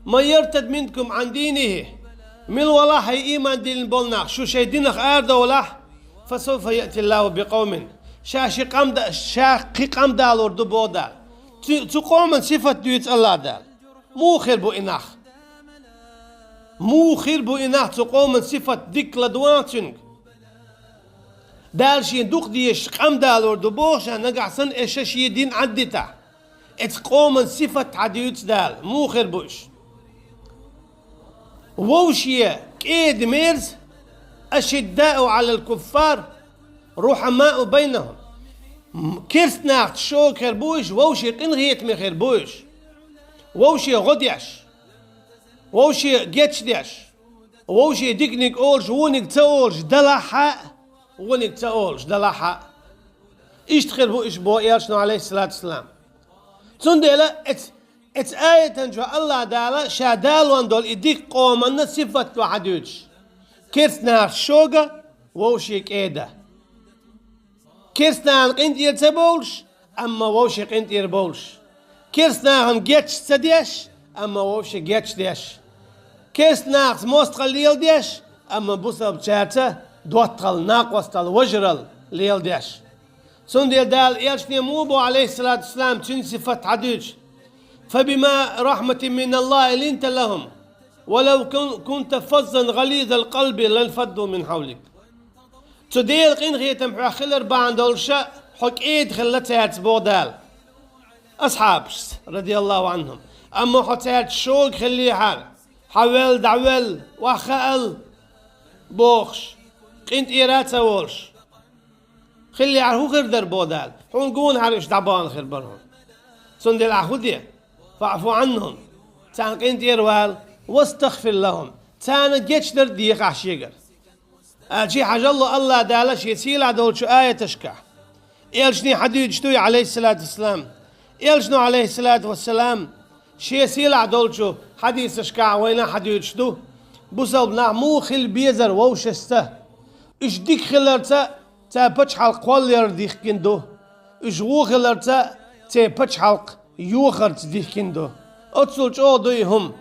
من يرتد منكم عن دينه من والله إيمان دين بولنا شو شي دينك آرد ولا فسوف يأتي الله بقوم شاقي قام دال وردو بودا تقوم صفة ديوت الله دال موخر بو إناخ تقوم صفة ديك لدواتنك دال شي دوق ديش قام دال وردو بوشا نقعسن إشاشي دين عدتا اتقوم صفة عديوت دال موخر بوش ووشية كيد ميرز أشداء على الكفار رحماء بينهم كيرس ناخت شو خربوش ووشي قنغيت من خربوش ووشي غديش ووشي جيتش ديش ووشي ديكنيك أولش ونك تأولش دلحة ونك تأولش دلحة إيش تخربوش بو إيرشنو عليه الصلاة والسلام تندلا ات آية تنجو الله دالا شادال واندول إديك قومنا صفة وحدوش كيرسنا شوغا ووشيك إيدا كيرسنا قنت يرتبولش أما ووشي قنت يربولش كيرسنا هم جيتش تديش أما ووشي جيتش ديش كيرسنا موست خليل ديش أما بوسا بشارتا دوتقل ناقوستل وجرل ليل ديش سندل دال إيرشني موبو عليه الصلاة والسلام تن صفة عدوش فبما رحمة من الله لنت لهم ولو كنت فظا غليظ القلب لانفضوا من حولك تديل قين غيتم حخلر بان دولشا حك ايد خلتها بودال اصحاب رضي الله عنهم اما حتات شوق خليها حول دعول وخال بوخش قنت ايرات ولش خلي عهو غير در بودال حون قون عرش دعبان خير برهم سندل عهوديه فاعفوا عنهم تان قنت يروال واستغفر لهم تان جيتش در ديق عشيقر أجي حاجة الله دالش يسيل عدول شو آية تشكح إلشني حديد شتوي عليه الصلاة والسلام إلشنو عليه الصلاة والسلام شي يسيل عدول شو حديث تشكح وين حديد شتو بوصل نعمو خل بيزر ووشسته إش ديك خلرتا تا بتش حلق قولير ديك كندو إش غو خلرتا تا بتش حلق يوخرت ديك كندو أتصل شو دويهم